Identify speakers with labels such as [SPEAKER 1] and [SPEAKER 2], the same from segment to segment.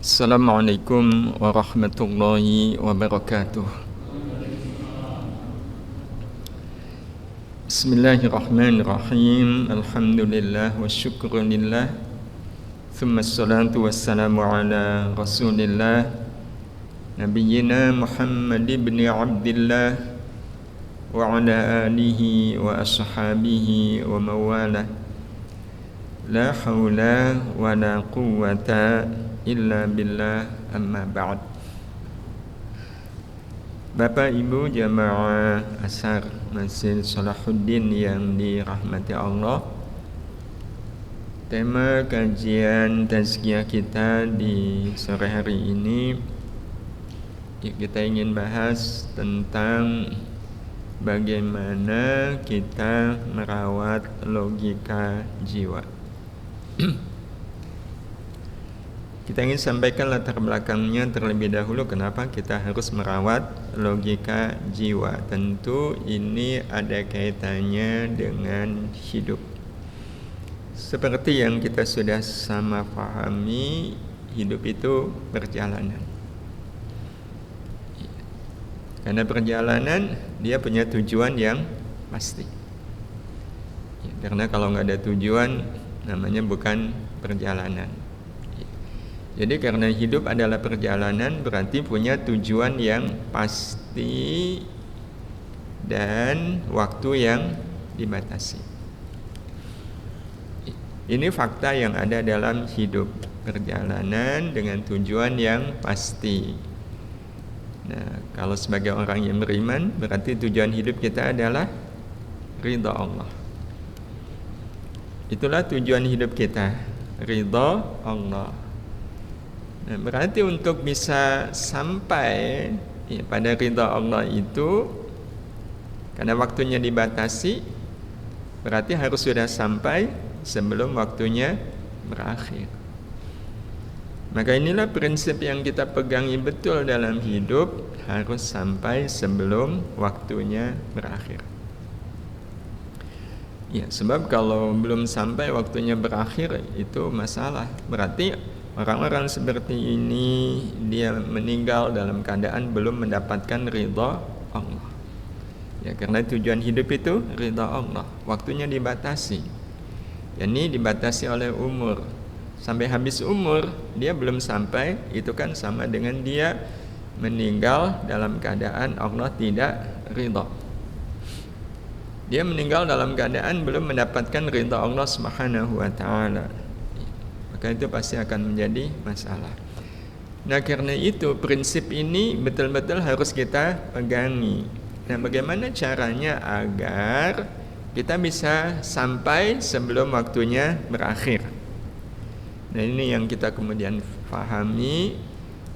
[SPEAKER 1] Assalamualaikum warahmatullahi wabarakatuh. Bismillahirrahmanirrahim. Alhamdulillah wa syukrulillah. Thumma assalatu wassalamu ala rasulillah Nabiyyina Muhammad ibn Abdillah wa ala alihi wa ashabihi wa mawalah. La hawla wa la quwwata illa billah, amma ba'd. Bapak Ibu jamaah Ashar Masjid Salahuddin yang dirahmati Allah, tema kajian tazkiyah kita di sore hari ini kita ingin bahas tentang bagaimana kita merawat logika jiwa. Kita ingin sampaikan latar belakangnya terlebih dahulu kenapa kita harus merawat logika jiwa. Tentu ini ada kaitannya dengan hidup. Seperti yang kita sudah sama pahami, hidup itu perjalanan. Karena perjalanan dia punya tujuan yang pasti. Karena kalau nggak ada tujuan namanya bukan perjalanan. Jadi karena hidup adalah perjalanan, berarti punya tujuan yang pasti dan waktu yang dibatasi. Ini fakta yang ada dalam hidup, perjalanan dengan tujuan yang pasti. Nah, kalau sebagai orang yang beriman, berarti tujuan hidup kita adalah ridha Allah. Itulah tujuan hidup kita, ridha Allah. Nah, berarti untuk bisa sampai pada ridha Allah itu, karena waktunya dibatasi, berarti harus sudah sampai sebelum waktunya berakhir. Maka inilah prinsip yang kita pegangi betul dalam hidup, harus sampai sebelum waktunya berakhir. Ya, sebab kalau belum sampai waktunya berakhir itu masalah. Berarti orang-orang seperti ini dia meninggal dalam keadaan belum mendapatkan ridha Allah. Ya, karena tujuan hidup itu ridha Allah. Waktunya dibatasi. Ini dibatasi oleh umur. Sampai habis umur dia belum sampai, itu kan sama dengan dia meninggal dalam keadaan Allah tidak ridha. Dia meninggal dalam keadaan belum mendapatkan ridha Allah Subhanahu wa taala. Maka itu pasti akan menjadi masalah. Nah, karena itu prinsip ini betul-betul harus kita pegangi. Nah, bagaimana caranya agar kita bisa sampai sebelum waktunya berakhir? Nah, ini yang kita kemudian pahami.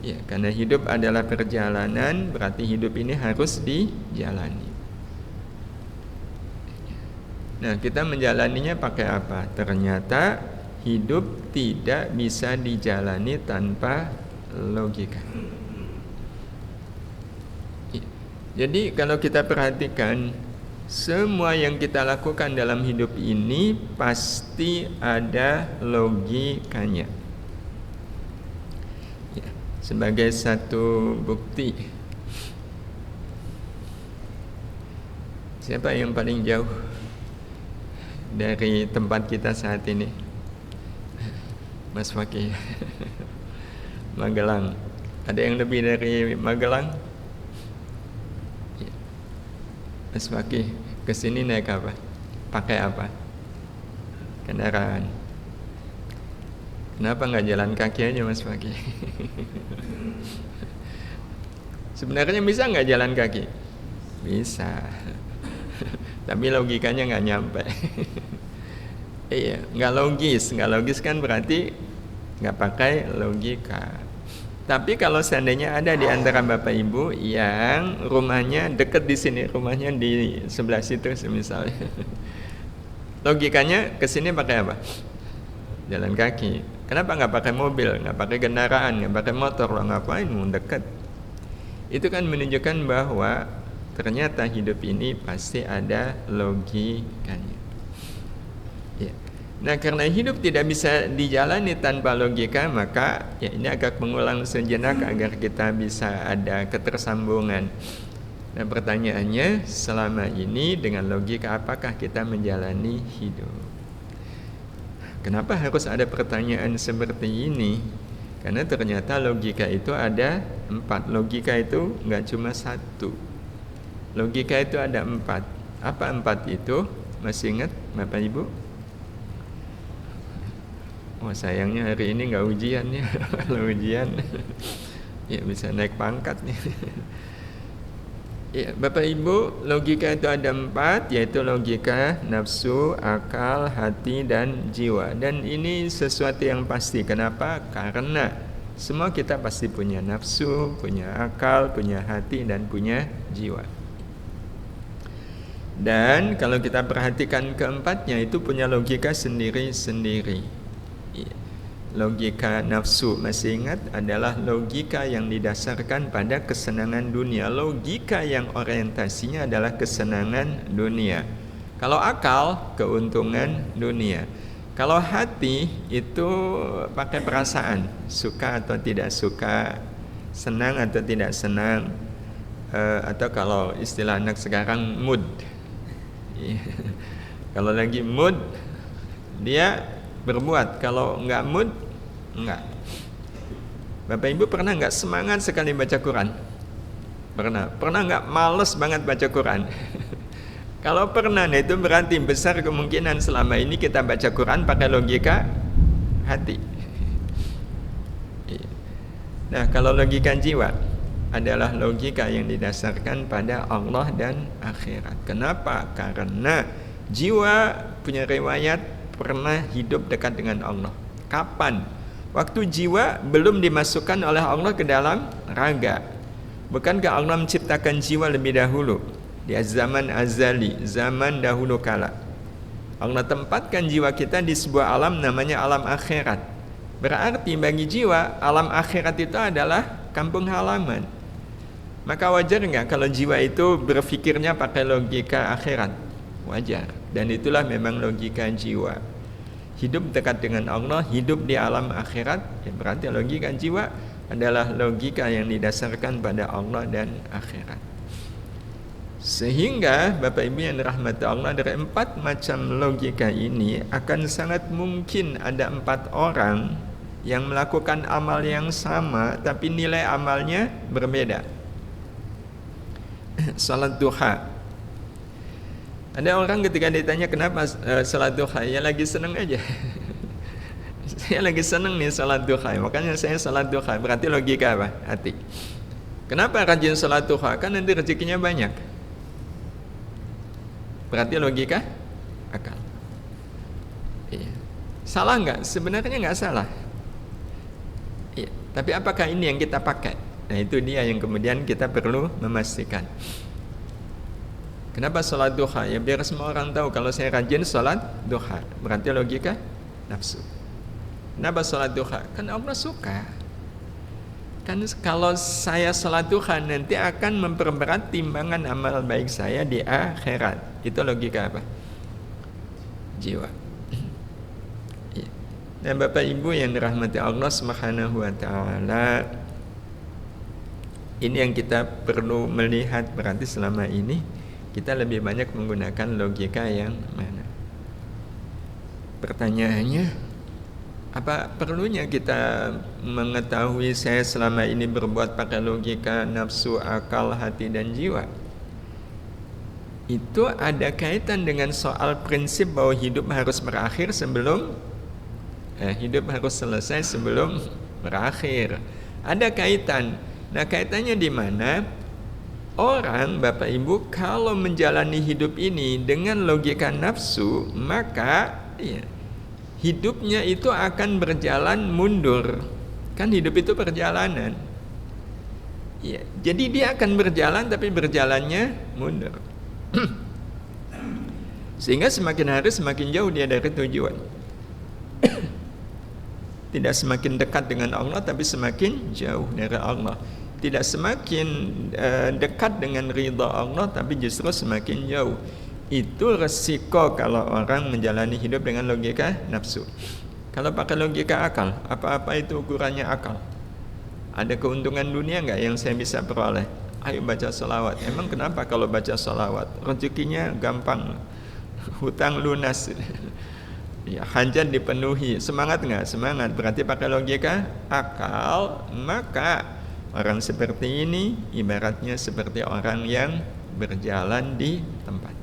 [SPEAKER 1] Ya, karena hidup adalah perjalanan, berarti hidup ini harus dijalani. Nah, kita menjalaninya pakai apa? Ternyata hidup tidak bisa dijalani tanpa logika. Jadi kalau kita perhatikan, semua yang kita lakukan dalam hidup ini pasti ada logikanya. Ya, sebagai satu bukti, siapa yang paling jauh dari tempat kita saat ini? Mas Fakih. Magelang. Ada yang lebih dari Magelang? Ya. Mas Fakih, kesini naik apa? Pakai apa? Kendaraan. Kenapa nggak jalan kaki aja Mas Fakih? Sebenarnya bisa nggak jalan kaki? Bisa. Tapi logikanya nggak nyampe. Iya, nggak logis kan berarti nggak pakai logika. Tapi kalau seandainya ada di antara Bapak Ibu yang rumahnya dekat di sini, rumahnya di sebelah situ misalnya, logikanya ke sini pakai apa? Jalan kaki. Kenapa nggak pakai mobil, nggak pakai kendaraan, nggak pakai motor? Lo ngapain? Mau dekat. Itu kan menunjukkan bahwa ternyata hidup ini pasti ada logikanya. Ya. Nah, karena hidup tidak bisa dijalani tanpa logika, maka ya ini agak mengulang sejenak agar kita bisa ada ketersambungan. Nah, pertanyaannya, selama ini dengan logika apakah kita menjalani hidup? Kenapa harus ada pertanyaan seperti ini? Karena ternyata logika itu ada 4. Logika itu nggak cuma 1. Logika itu ada 4. Apa 4 itu? Masih ingat Bapak Ibu? Oh, sayangnya hari ini nggak ujian ya. Kalau ujian ya bisa naik pangkat nih. Ya, Bapak Ibu, logika itu ada 4, yaitu logika nafsu, akal, hati, dan jiwa. Dan ini sesuatu yang pasti. Kenapa? Karena semua kita pasti punya nafsu, punya akal, punya hati, dan punya jiwa. Dan kalau kita perhatikan keempatnya itu punya logika sendiri-sendiri. Logika nafsu, masih ingat, adalah logika yang didasarkan pada kesenangan dunia. Logika yang orientasinya adalah kesenangan dunia. Kalau akal, keuntungan dunia. Kalau hati itu pakai perasaan, suka atau tidak suka, senang atau tidak senang, atau kalau istilah anak sekarang mood. Kalau lagi mood dia berbuat, kalau nggak mood enggak. Bapak Ibu pernah nggak semangat sekali baca Quran? Pernah nggak males banget baca Quran? Kalau pernah, nah itu berarti besar kemungkinan selama ini kita baca Quran pakai logika hati. Nah, kalau logika jiwa adalah logika yang didasarkan pada Allah dan akhirat. Kenapa? Karena jiwa punya riwayat pernah hidup dekat dengan Allah. Kapan? Waktu jiwa belum dimasukkan oleh Allah ke dalam raga. Bukankah Allah menciptakan jiwa lebih dahulu? Di zaman azali, zaman dahulu kala. Allah tempatkan jiwa kita di sebuah alam namanya alam akhirat. Berarti bagi jiwa, alam akhirat itu adalah kampung halaman. Maka wajar nggak kalau jiwa itu berpikirnya pakai logika akhirat? Wajar. Dan itulah memang logika jiwa. Hidup dekat dengan Allah, hidup di alam akhirat, ya berarti logika jiwa adalah logika yang didasarkan pada Allah dan akhirat. Sehingga Bapak Ibu yang dirahmati Allah, dari 4 macam logika ini akan sangat mungkin ada 4 orang yang melakukan amal yang sama tapi nilai amalnya berbeda. Salat duha. Ada orang ketika ditanya kenapa salat duha, ya lagi seneng aja. Saya lagi seneng nih salat duha, makanya saya salat duha. Berarti logika apa? Hati. Kenapa rajin salat duha? Kan nanti rezekinya banyak. Berarti logika akal. Iya. Salah nggak? Sebenarnya nggak salah. Iya. Tapi apakah ini yang kita pakai? Nah, itu dia yang kemudian kita perlu memastikan. Kenapa sholat duha? Ya biar semua orang tahu kalau saya rajin sholat duha. Berarti logika nafsu. Kenapa sholat duha? Kan Allah suka. Kan kalau saya sholat duha nanti akan memperberat timbangan amal baik saya di akhirat. Itu logika apa? Jiwa. Nah, Bapak Ibu yang dirahmati Allah Subhanahu wa taala, ini yang kita perlu melihat. Berarti selama ini kita lebih banyak menggunakan logika yang mana? Pertanyaannya, apa perlunya kita mengetahui saya selama ini berbuat pakai logika nafsu, akal, hati, dan jiwa? Itu ada kaitan dengan soal prinsip bahwa hidup harus berakhir sebelum hidup harus selesai sebelum berakhir. Ada kaitan. Nah, kaitannya di mana? Orang, Bapak Ibu, kalau menjalani hidup ini dengan logika nafsu, maka ya, hidupnya itu akan berjalan mundur. Kan hidup itu perjalanan. Ya, jadi dia akan berjalan tapi berjalannya mundur. Sehingga semakin hari semakin jauh dia dari tujuan. Tidak semakin dekat dengan Allah tapi semakin jauh dari Allah. Tidak semakin dekat dengan ridha Allah tapi justru semakin jauh. Itu resiko kalau orang menjalani hidup dengan logika nafsu. Kalau pakai logika akal, apa-apa itu ukurannya akal. Ada keuntungan dunia nggak yang saya bisa peroleh? Ayo baca sholawat. Emang kenapa kalau baca sholawat? Rezekinya gampang, hutang lunas, ya, hajat dipenuhi. Semangat nggak? Semangat. Berarti pakai logika akal. Maka orang seperti ini ibaratnya seperti orang yang berjalan di tempat,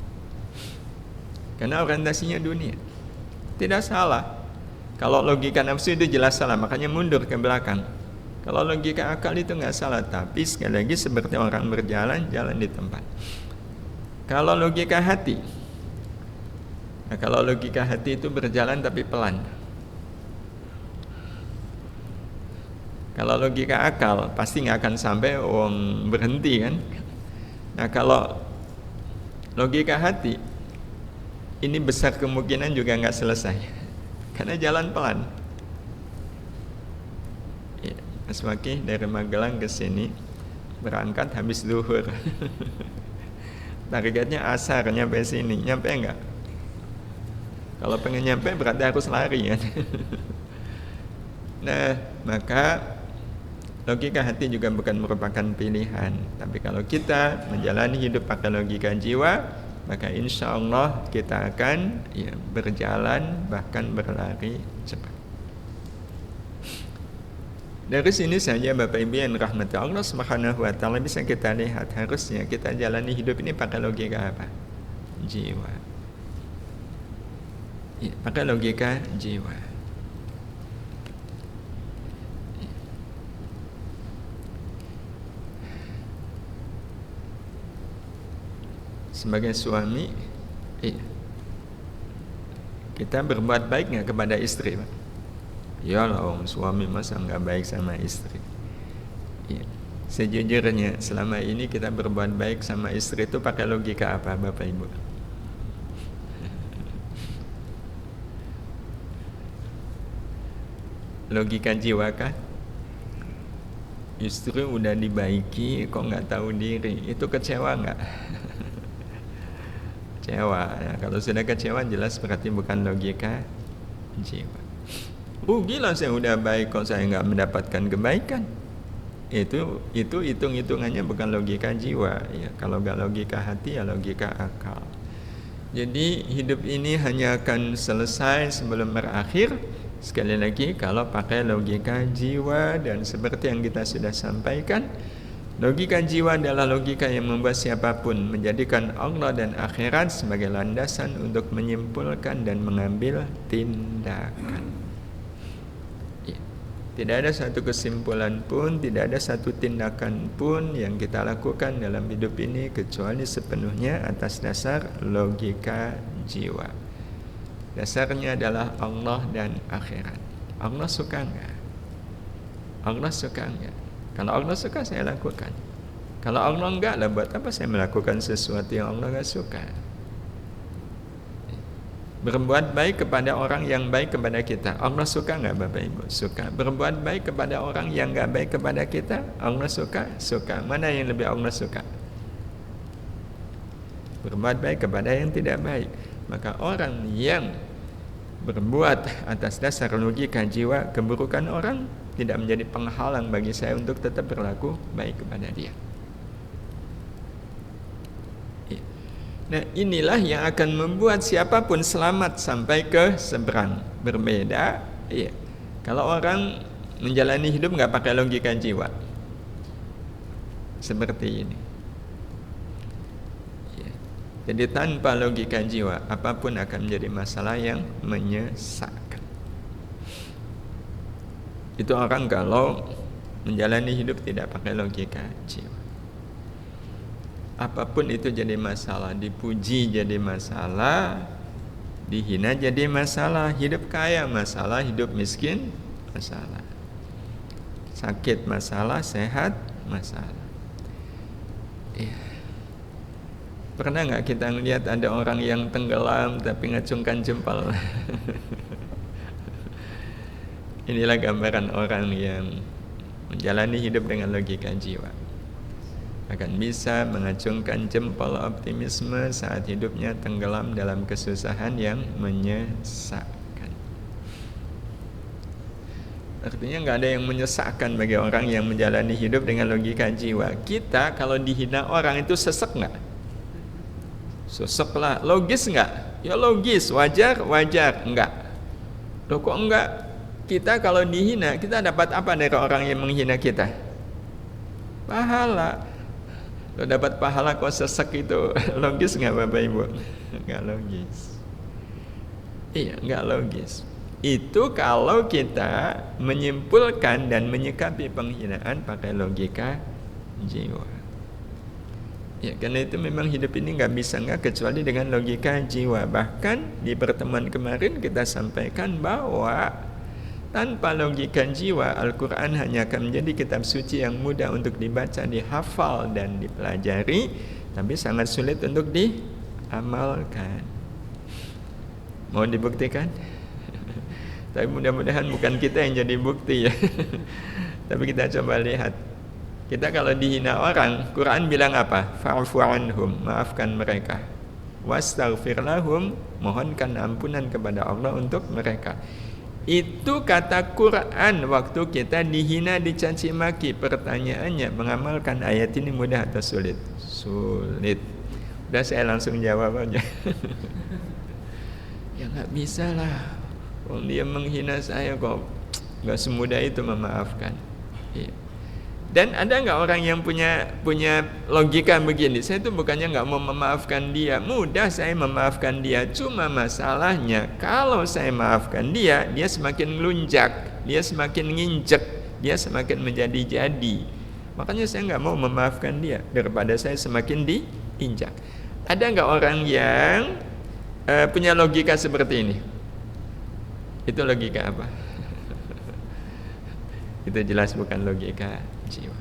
[SPEAKER 1] karena orientasinya dunia. Tidak salah. Kalau logika nafsu itu jelas salah, makanya mundur ke belakang. Kalau logika akal itu nggak salah, tapi sekali lagi seperti orang berjalan, jalan di tempat. Kalau logika hati, nah kalau logika hati itu berjalan tapi pelan. Kalau logika akal pasti nggak akan sampai berhenti kan. Nah kalau logika hati ini besar kemungkinan juga nggak selesai, karena jalan pelan. Ya, Mas Maki dari Magelang ke sini berangkat habis zuhur. Targetnya asar nyampe sini, nyampe enggak? Kalau pengen nyampe berarti harus lari kan. Nah, maka logika hati juga bukan merupakan pilihan. Tapi kalau kita menjalani hidup pakai logika jiwa, maka insya Allah kita akan berjalan bahkan berlari cepat. Dari sini saja Bapak Ibu yang rahmati Allah Subhanahu wa taala bisa kita lihat harusnya kita jalani hidup ini pakai logika apa? Jiwa. Ya, pakai logika jiwa. Sebagai suami, kita berbuat baik nggak kepada istri, Pak? Ya lah, suami masa nggak baik sama istri. Ya. Sejujurnya selama ini kita berbuat baik sama istri itu pakai logika apa, Bapak Ibu? Logika jiwa kah? Istri udah dibaiki kok nggak tahu diri, itu kecewa nggak? Kecewa. Nah, kalau sudah kecewa jelas berarti bukan logika jiwa. Rugilah saya udah baik kok saya nggak mendapatkan kebaikan. Itu hitung-hitungannya bukan logika jiwa. Ya, kalau nggak logika hati ya logika akal. Jadi hidup ini hanya akan selesai sebelum berakhir. Sekali lagi kalau pakai logika jiwa, dan seperti yang kita sudah sampaikan, logika jiwa adalah logika yang membuat siapapun menjadikan Allah dan akhirat sebagai landasan untuk menyimpulkan dan mengambil tindakan. Tidak ada satu kesimpulan pun, tidak ada satu tindakan pun yang kita lakukan dalam hidup ini kecuali sepenuhnya atas dasar logika jiwa. Dasarnya adalah Allah dan akhirat. Allah suka enggak? Allah suka enggak? Kalau Allah suka saya lakukan. Kalau Allah enggak, lah buat apa saya melakukan sesuatu yang Allah enggak suka? Berbuat baik kepada orang yang baik kepada kita, Allah suka nggak Bapak Ibu? Suka. Berbuat baik kepada orang yang nggak baik kepada kita, Allah suka? Suka. Mana yang lebih Allah suka? Berbuat baik kepada yang tidak baik. Maka orang yang berbuat atas dasar logika jiwa, keburukan orang tidak menjadi penghalang bagi saya untuk tetap berlaku baik kepada dia. Nah, inilah yang akan membuat siapapun selamat sampai ke seberang. Berbeda, kalau orang menjalani hidup nggak pakai logika jiwa, seperti ini. Jadi tanpa logika jiwa, apapun akan menjadi masalah yang menyesakkan. Itu orang kalau menjalani hidup tidak pakai logika jiwa. Apapun itu jadi masalah, dipuji jadi masalah, dihina jadi masalah, hidup kaya masalah, hidup miskin masalah, sakit masalah, sehat masalah. Pernah nggak kita ngelihat ada orang yang tenggelam tapi ngacungkan jempol? Inilah gambaran orang yang menjalani hidup dengan logika jiwa. akan bisa mengacungkan jempol optimisme saat hidupnya tenggelam dalam kesusahan yang menyesakkan. Artinya nggak ada yang menyesakkan bagi orang yang menjalani hidup dengan logika jiwa. Kita kalau dihina orang itu sesek nggak? Sesek lah. Logis nggak? Ya logis. Wajar? Wajar. Enggak. Loh kok enggak? Kita kalau dihina, kita dapat apa dari orang yang menghina kita? Pahala. Lo dapat pahala kok sesek itu logis nggak Bapak Ibu? Nggak logis. Iya, nggak logis. Itu kalau kita menyimpulkan dan menyikapi penghinaan pakai logika jiwa. Ya, karena itu memang hidup ini nggak bisa nggak kecuali dengan logika jiwa. Bahkan di pertemuan kemarin kita sampaikan bahwa tanpa logika jiwa, Al-Quran hanya akan menjadi kitab suci yang mudah untuk dibaca, dihafal, dan dipelajari, tapi sangat sulit untuk diamalkan. Mau dibuktikan? Tapi mudah-mudahan bukan kita yang jadi bukti ya. Tapi kita coba lihat. Kita kalau dihina orang, Quran bilang apa? Fa'fu anhum, maafkan mereka. Wastaghfir lahum, mohonkan ampunan kepada Allah untuk mereka. Itu kata Quran waktu kita dihina, dicaci maki. Pertanyaannya, mengamalkan ayat ini mudah atau sulit? Sulit. Udah saya langsung jawab aja. Ya nggak bisa lah. Kalau dia menghina saya kok nggak semudah itu memaafkan. Iya. Dan ada nggak orang yang punya logika begini? Saya itu bukannya nggak mau memaafkan dia, mudah saya memaafkan dia. Cuma masalahnya kalau saya maafkan dia, dia semakin melunjak, dia semakin nginjek, dia semakin menjadi-jadi. Makanya saya nggak mau memaafkan dia daripada saya semakin diinjak. Ada nggak orang yang punya logika seperti ini? Itu logika apa? Itu jelas bukan logika jiwa.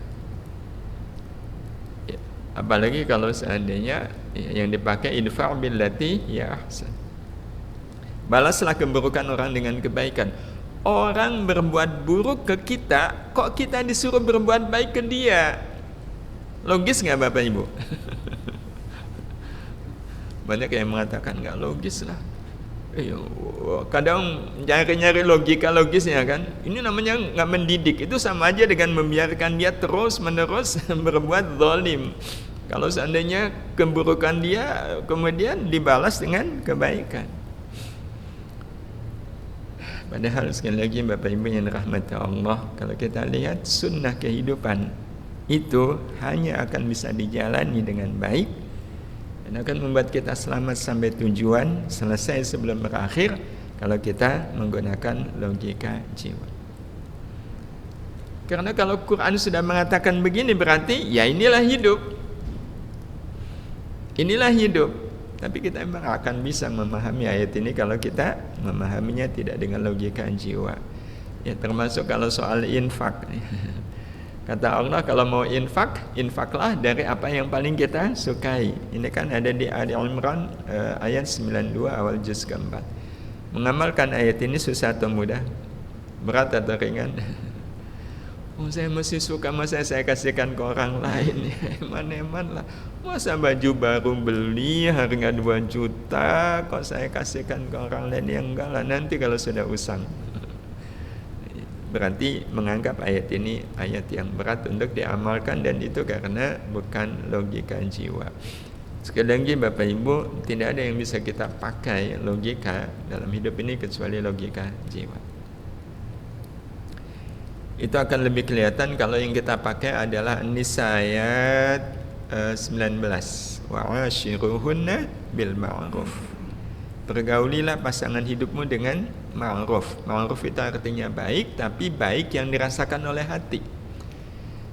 [SPEAKER 1] Ya, apalagi kalau seandainya yang dipakai idfa' billati ya ahsan. Balaslah keburukan orang dengan kebaikan. Orang berbuat buruk ke kita, kok kita disuruh berbuat baik ke dia? Logis nggak Bapak Ibu? Banyak yang mengatakan nggak logis lah. Kadang nyari logika logisnya kan. Ini namanya nggak mendidik. Itu sama aja dengan membiarkan dia terus menerus berbuat zalim. Kalau seandainya keburukan dia kemudian dibalas dengan kebaikan. Padahal sekali lagi Bapak Ibu yang dirahmati Allah, kalau kita lihat sunnah kehidupan itu hanya akan bisa dijalani dengan baik dan akan membuat kita selamat sampai tujuan, selesai sebelum berakhir kalau kita menggunakan logika jiwa. Karena kalau Quran sudah mengatakan begini berarti ya inilah hidup. Inilah hidup. Tapi kita memang akan bisa memahami ayat ini kalau kita memahaminya tidak dengan logika jiwa. Ya termasuk kalau soal infak. Kata Allah kalau mau infak, infaklah dari apa yang paling kita sukai. Ini kan ada di Ali Imran ayat 92 awal juz keempat. Mengamalkan ayat ini susah atau mudah? Berat atau ringan? Oh saya masih suka, masa saya kasihkan ke orang lain? Eman-eman lah. Masa baju baru beli harga 2 juta kok saya kasihkan ke orang lain? Ya enggak lah, nanti kalau sudah usang. Berarti menganggap ayat ini ayat yang berat untuk diamalkan, dan itu karena bukan logika jiwa. Sekali lagi Bapak Ibu, tidak ada yang bisa kita pakai logika dalam hidup ini kecuali logika jiwa. Itu akan lebih kelihatan kalau yang kita pakai adalah An-Nisa ayat 19. Wa'ashiruhunna bil ma'ruf. Pergaulilah pasangan hidupmu dengan ma'ruf. Ma'ruf itu artinya baik, tapi baik yang dirasakan oleh hati.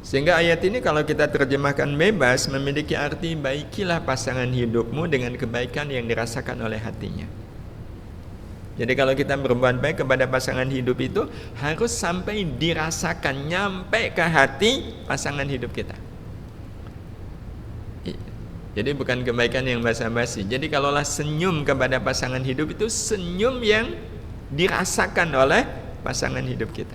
[SPEAKER 1] Sehingga ayat ini kalau kita terjemahkan bebas memiliki arti baikilah pasangan hidupmu dengan kebaikan yang dirasakan oleh hatinya. Jadi kalau kita berbuat baik kepada pasangan hidup itu harus sampai dirasakan, nyampe ke hati pasangan hidup kita. Jadi bukan kebaikan yang basa-basi. Jadi kalaulah senyum kepada pasangan hidup itu senyum yang dirasakan oleh pasangan hidup kita.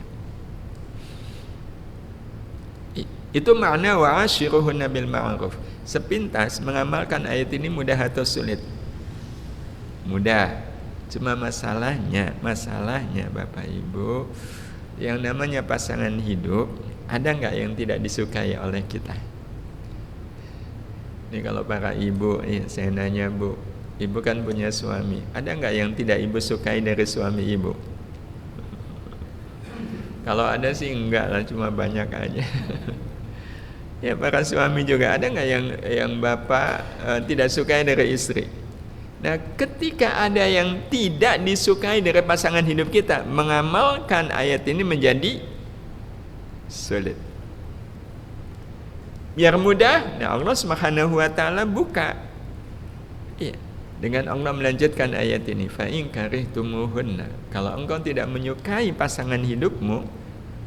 [SPEAKER 1] Itu makna wa'ashiruhunna bil ma'ruf. Sepintas mengamalkan ayat ini mudah atau sulit? Mudah. Cuma masalahnya Bapak Ibu, yang namanya pasangan hidup, ada nggak yang tidak disukai oleh kita? Ini kalau para ibu, saya nanya Bu, ibu kan punya suami, ada nggak yang tidak ibu sukai dari suami ibu? Kalau ada sih enggak lah, cuma banyak aja. Ya, para suami juga ada nggak yang bapak tidak sukai dari istri? Nah, ketika ada yang tidak disukai dari pasangan hidup kita, mengamalkan ayat ini menjadi sulit. Biar mudah, nah Allah Subhanahu wa taala buka. Iya, dengan Allah melanjutkan ayat ini, fa in karihtumuhunna. Kalau engkau tidak menyukai pasangan hidupmu,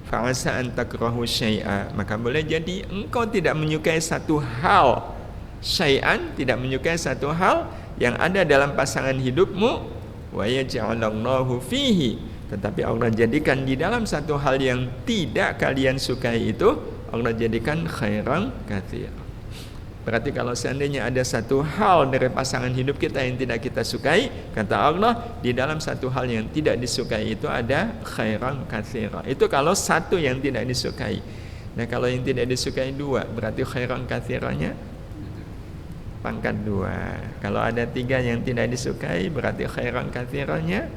[SPEAKER 1] fa asa an takrahu syai'a, maka boleh jadi engkau tidak menyukai satu hal. Syai'an, tidak menyukai satu hal yang ada dalam pasangan hidupmu, wa yaj'alallahu fihi, tetapi Allah jadikan di dalam satu hal yang tidak kalian sukai itu, Allah jadikan khairan katsir. Berarti kalau seandainya ada satu hal dari pasangan hidup kita yang tidak kita sukai, kata Allah, di dalam satu hal yang tidak disukai itu ada khairan katsir. Itu kalau satu yang tidak disukai. Nah, kalau yang tidak disukai dua, berarti khairan katsiranya pangkat 2. Kalau ada 3 yang tidak disukai, berarti khairan katsiranya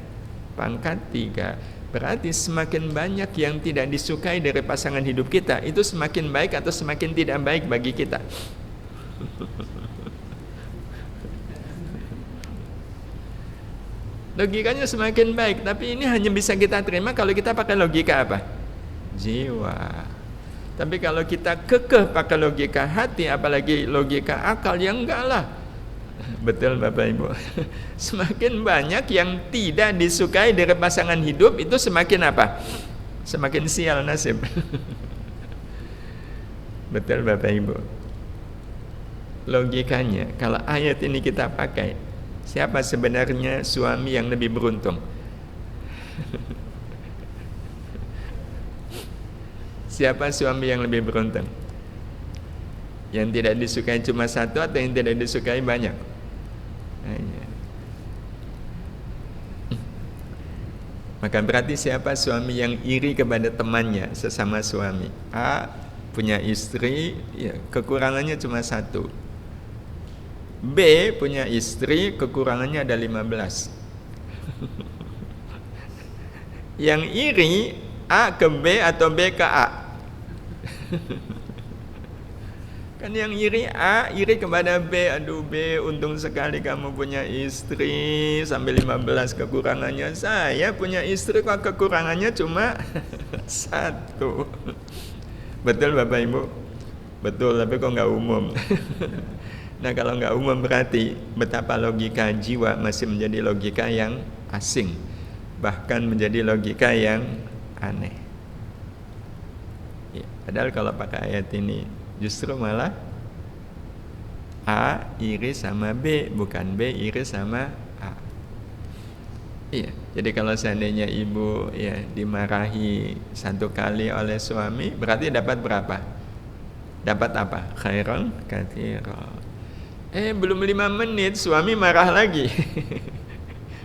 [SPEAKER 1] pangkat 3. Berarti semakin banyak yang tidak disukai dari pasangan hidup kita, itu semakin baik atau semakin tidak baik bagi kita? Logikanya semakin baik, tapi ini hanya bisa kita terima kalau kita pakai logika apa? Jiwa. Tapi kalau kita kekeh pakai logika hati, apalagi logika akal, yang enggak lah. Betul Bapak Ibu. Semakin banyak yang tidak disukai dari pasangan hidup, itu semakin apa? Semakin sial nasib. Betul Bapak Ibu. Logikanya, kalau ayat ini kita pakai, siapa sebenarnya suami yang lebih beruntung? Siapa suami yang lebih beruntung? Yang tidak disukai cuma satu atau yang tidak disukai banyak? Maka berarti siapa suami yang iri kepada temannya sesama suami? A punya istri, ya, kekurangannya cuma satu. B punya istri, kekurangannya ada 15. Yang iri A ke B atau B ke A? Kan yang iri A, iri kepada B. Aduh B, untung sekali kamu punya istri, sampai 15 kekurangannya. Saya punya istri kok kekurangannya cuma 1. Betul Bapak Ibu? Betul, tapi kok nggak umum. Nah, kalau nggak umum berarti betapa logika jiwa masih menjadi logika yang asing, bahkan menjadi logika yang aneh. Ya, padahal kalau pakai ayat ini justru malah A iri sama B, bukan B iri sama A. Iya, jadi kalau seandainya ibu ya dimarahi 1 kali oleh suami, berarti dapat berapa? Dapat apa? Khairan katsira. Belum 5 menit suami marah lagi.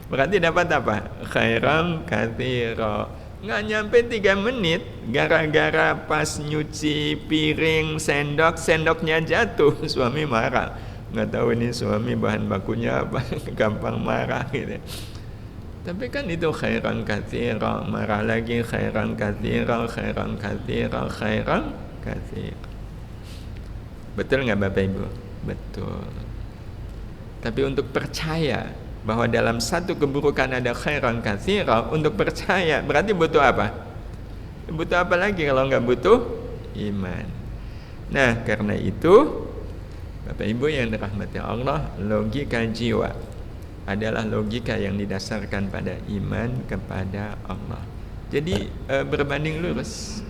[SPEAKER 1] Berarti dapat apa? Khairan katsira. Nggak nyampe 3 menit, gara-gara pas nyuci piring, sendoknya jatuh, suami marah. Nggak tahu ini suami bahan bakunya apa, gampang marah gitu. Tapi kan itu khairan katsira, marah lagi khairan katsira, khairan katsira, khairan katsira. Betul nggak Bapak Ibu? Betul. Tapi untuk percaya bahwa dalam satu keburukan ada khairan katsira, untuk percaya berarti butuh apa? Butuh apa lagi kalau nggak butuh iman? Nah, karena itu Bapak Ibu yang dirahmati Allah, logika jiwa adalah logika yang didasarkan pada iman kepada Allah. Jadi berbanding lurus.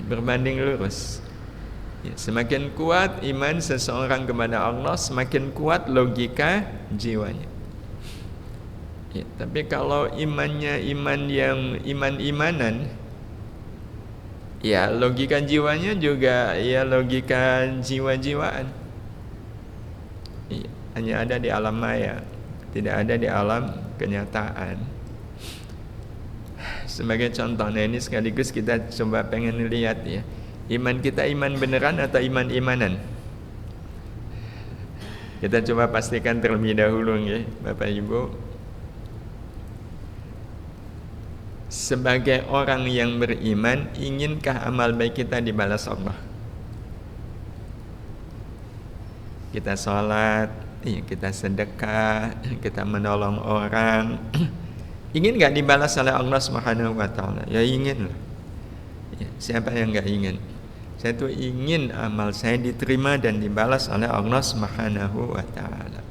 [SPEAKER 1] Berbanding lurus. Ya, semakin kuat iman seseorang kepada Allah, semakin kuat logika jiwanya. Ya, tapi kalau imannya iman yang iman-imanan, Ya, logika jiwanya juga ya logika jiwa-jiwaan. Hanya ada di alam maya, tidak ada di alam kenyataan. Sebagai contoh, nah ini sekaligus kita coba pengen lihat ya, iman kita iman beneran atau iman-imanan? Kita coba pastikan terlebih dahulu ya, Bapak Ibu. Sebagai orang yang beriman, inginkah amal baik kita dibalas Allah? Kita sholat, kita sedekah, kita menolong orang, ingin nggak dibalas oleh Allah Subhanahu wa Ta'ala? Ya ingin lah. Ya, siapa yang nggak ingin? Saya tuh ingin amal saya diterima dan dibalas oleh Allah Subhanahu wa Ta'ala.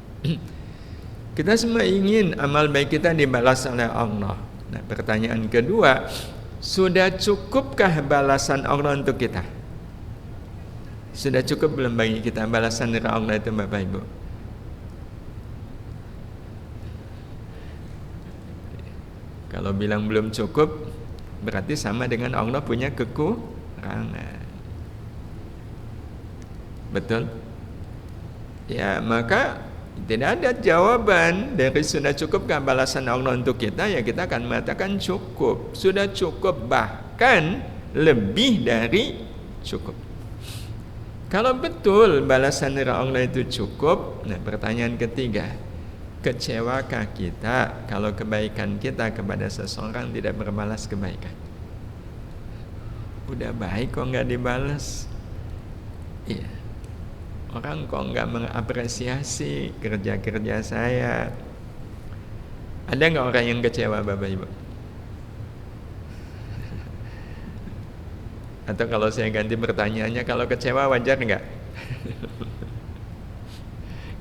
[SPEAKER 1] Kita semua ingin amal baik kita dibalas oleh Allah. Nah, pertanyaan kedua, sudah cukupkah balasan Allah untuk kita? Sudah cukup belum bagi kita balasan dari Allah itu, Bapak Ibu? Kalau bilang belum cukup, berarti sama dengan Allah punya kekurangan. Betul? Ya, maka tidak ada jawaban dari sudah cukupkah balasan Allah untuk kita, ya kita akan mengatakan cukup. Sudah cukup, bahkan lebih dari cukup. Kalau betul balasan dari Allah itu cukup, nah pertanyaan ketiga, kecewakah kita kalau kebaikan kita kepada seseorang tidak berbalas kebaikan? Udah baik kok nggak dibalas. Iya. Orang kok nggak mengapresiasi kerja-kerja saya. Ada nggak orang yang kecewa, Bapak Ibu? Atau kalau saya ganti pertanyaannya, kalau kecewa wajar nggak?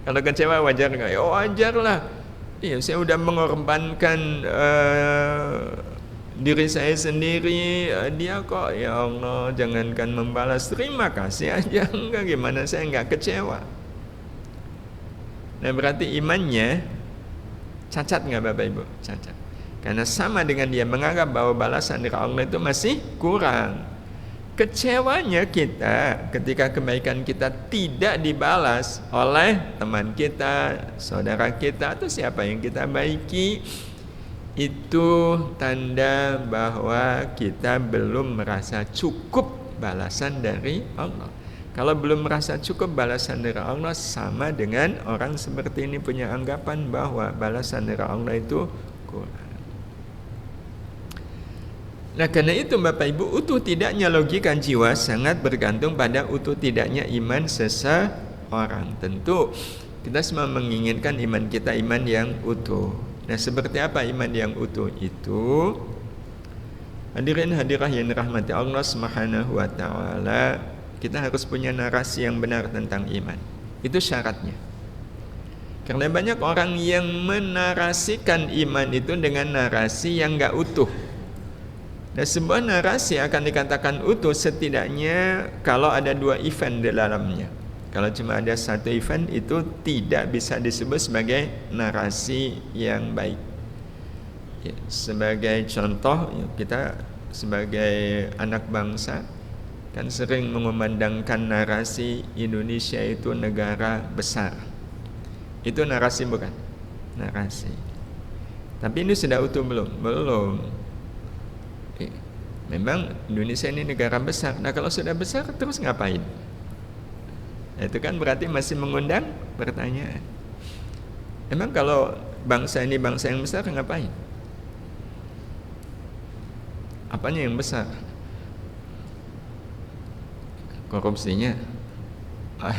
[SPEAKER 1] Kalau kecewa wajar nggak? Ya wajar lah. Iya, saya udah mengorbankan diri saya sendiri, dia kok ya Allah jangankan membalas, terima kasih aja. Enggak, gimana saya nggak kecewa? Nah berarti imannya cacat nggak, Bapak Ibu? Cacat. Karena sama dengan dia menganggap bahwa balasan dari Allah itu masih kurang. Kecewanya kita ketika kebaikan kita tidak dibalas oleh teman kita, saudara kita, atau siapa yang kita baiki, itu tanda bahwa kita belum merasa cukup balasan dari Allah. Kalau belum merasa cukup balasan dari Allah, sama dengan orang seperti ini punya anggapan bahwa balasan dari Allah itu kurang. Nah karena itu Bapak Ibu, utuh tidaknya logika jiwa sangat bergantung pada utuh tidaknya iman seseorang. Tentu kita semua menginginkan iman kita iman yang utuh. Nah seperti apa iman yang utuh itu? Hadirin hadirah yang dirahmati Allah Subhanahu wa Ta'ala, kita harus punya narasi yang benar tentang iman. Itu syaratnya. Karena banyak orang yang menarasikan iman itu dengan narasi yang gak utuh. Nah sebuah narasi akan dikatakan utuh setidaknya kalau ada 2 event di dalamnya. Kalau cuma ada 1 event, itu tidak bisa disebut sebagai narasi yang baik. Ya, sebagai contoh, kita sebagai anak bangsa kan sering mengumandangkan narasi Indonesia itu negara besar. Itu narasi bukan? Narasi. Tapi ini sudah utuh belum? Belum. Memang Indonesia ini negara besar. Nah kalau sudah besar terus ngapain? Itu kan berarti masih mengundang pertanyaan. Emang kalau bangsa ini bangsa yang besar ngapain? Apanya yang besar? Korupsinya.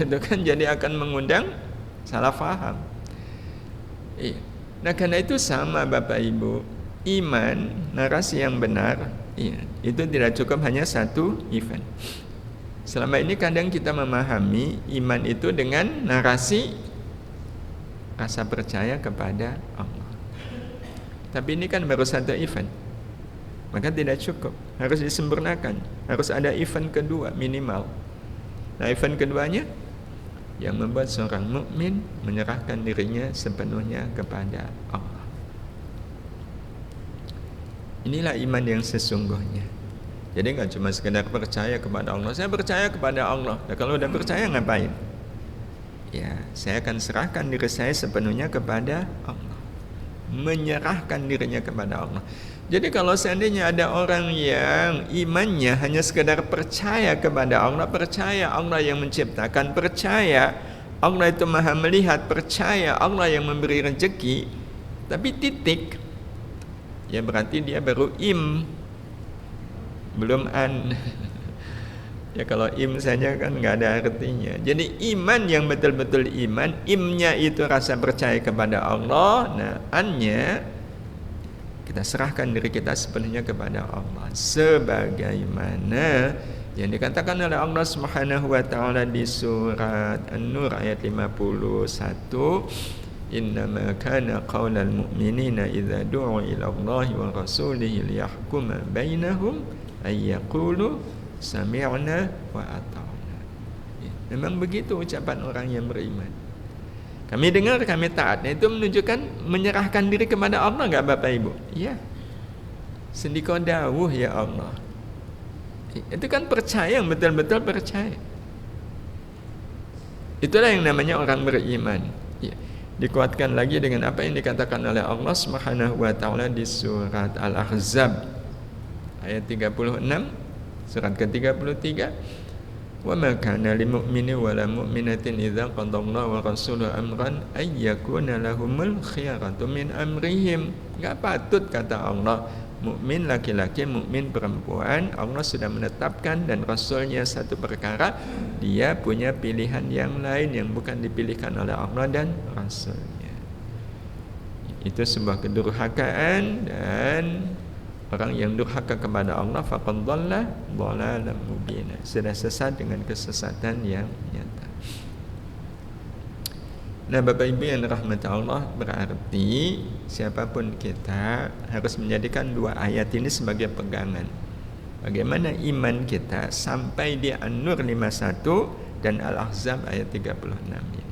[SPEAKER 1] Itu kan jadi akan mengundang salah paham. Nah karena itu sama Bapak Ibu, iman, narasi yang benar, itu tidak cukup hanya 1 event. Selama ini kadang kita memahami iman itu dengan narasi rasa percaya kepada Allah. Tapi ini kan baru 1 event. Maka tidak cukup, harus disempurnakan. Harus ada event kedua minimal. Nah event keduanya yang membuat seorang mukmin menyerahkan dirinya sepenuhnya kepada Allah. Inilah iman yang sesungguhnya. Jadi nggak cuma sekedar percaya kepada Allah. Saya percaya kepada Allah. Nah, kalau udah percaya ngapain? Ya, saya akan serahkan diri saya sepenuhnya kepada Allah. Menyerahkan dirinya kepada Allah. Jadi kalau seandainya ada orang yang imannya hanya sekedar percaya kepada Allah, percaya Allah yang menciptakan, percaya Allah itu maha melihat, percaya Allah yang memberi rezeki, tapi titik, ya berarti dia baru belum an. Ya kalau saja kan nggak ada artinya. Jadi iman yang betul-betul iman, imnya itu rasa percaya kepada Allah. Nah, annya kita serahkan diri kita sepenuhnya kepada Allah, sebagaimana yang dikatakan oleh Allah Subhanahu wa taala di surat An-Nur ayat 51, innama kana qaulal mu'minina idza du'u ila Allahi wa rasulihi liyahkuma bainahum ay yaqulu sami'na wa ata'na. Memang begitu ucapan orang yang beriman. Kami dengar, kami taat. Nah, itu menunjukkan menyerahkan diri kepada Allah, enggak Bapak Ibu? Iya. Sendika dawuh ya Allah. Itu kan percaya, yang betul-betul percaya. Itulah yang namanya orang beriman. Ya. Dikuatkan lagi dengan apa yang dikatakan oleh Allah Subhanahu wa taala di surat Al-Ahzab ayat 36, surat ke-33. Wa ma kana lil mu'mini wa la mu'minatin idza qadallahu wa rasuluhu amran ay yakuna lahumul khiyaratu min amrihim. Enggak patut kata Allah, mukmin laki-laki, mukmin perempuan, Allah sudah menetapkan dan rasulnya satu perkara, dia punya pilihan yang lain yang bukan dipilihkan oleh Allah dan rasulnya. Itu sebuah kedurhakaan, dan orang yang durhaka kepada Allah faqad dhalla dhalalan mubina, sudah sesat dengan kesesatan yang nyata. Nah, Bapak Ibu yang dirahmati Allah, berarti siapapun kita harus menjadikan dua ayat ini sebagai pegangan. Bagaimana iman kita sampai di An-Nur 51 dan Al-Ahzab ayat 36 ini.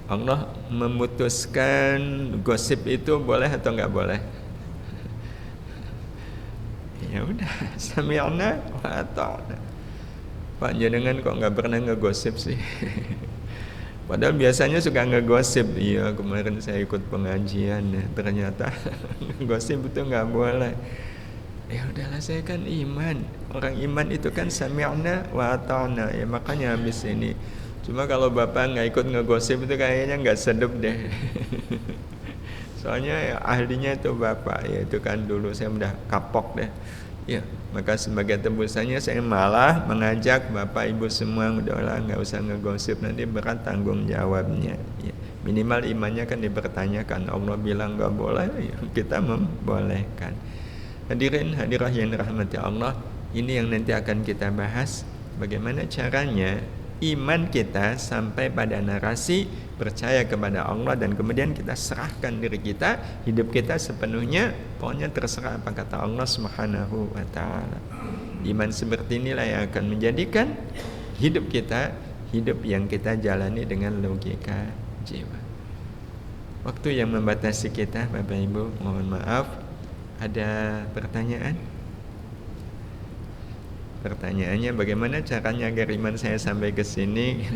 [SPEAKER 1] Allah memutuskan gosip itu boleh atau enggak boleh? Ya udah, sami'na wa ata'na. Pak jenengan kok nggak pernah ngegosip sih? Padahal biasanya suka ngegosip. Iya, kemarin saya ikut pengajian, ternyata ngegosip itu nggak boleh. Ya udahlah, saya kan iman. Orang iman itu kan sami'na wa ata'na. Ya makanya habis ini. Cuma kalau Bapak nggak ikut ngegosip itu kayaknya nggak sedap deh. Soalnya ya, ahlinya itu Bapak, ya itu kan dulu saya udah kapok deh. Ya, maka sebagai tembusannya saya malah mengajak Bapak Ibu semua udahlah nggak usah ngegosip, nanti berat tanggung jawabnya. Ya, minimal imannya kan dipertanyakan. Allah bilang nggak boleh, ya, kita membolehkan. Hadirin hadirah yang dirahmati Allah, ini yang nanti akan kita bahas. Bagaimana caranya iman kita sampai pada narasi percaya kepada Allah, dan kemudian kita serahkan diri kita, hidup kita sepenuhnya, pokoknya terserah apa kata Allah Subhanahu wa taala. Iman seperti inilah yang akan menjadikan hidup kita hidup yang kita jalani dengan logika jiwa. Waktu yang membatasi kita, Bapak Ibu, mohon maaf. Ada pertanyaan? Pertanyaannya bagaimana caranya agar iman saya sampai ke sini?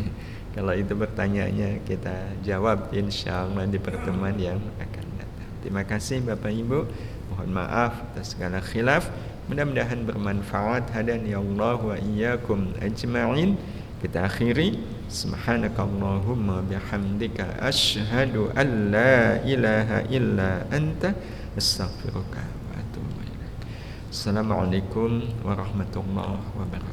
[SPEAKER 1] Kalau itu pertanyaannya kita jawab insyaallah di pertemuan yang akan datang. Terima kasih Bapak Ibu. Mohon maaf atas segala khilaf. Mudah-mudahan bermanfaat. Hadani Allah wa iyyakum ajma'in. Kita akhiri. Subhanakallahumma bihamdika asyhadu an la ilaha illa anta astaghfiruka wa atubu ilaik. Assalamualaikum warahmatullahi wabarakatuh.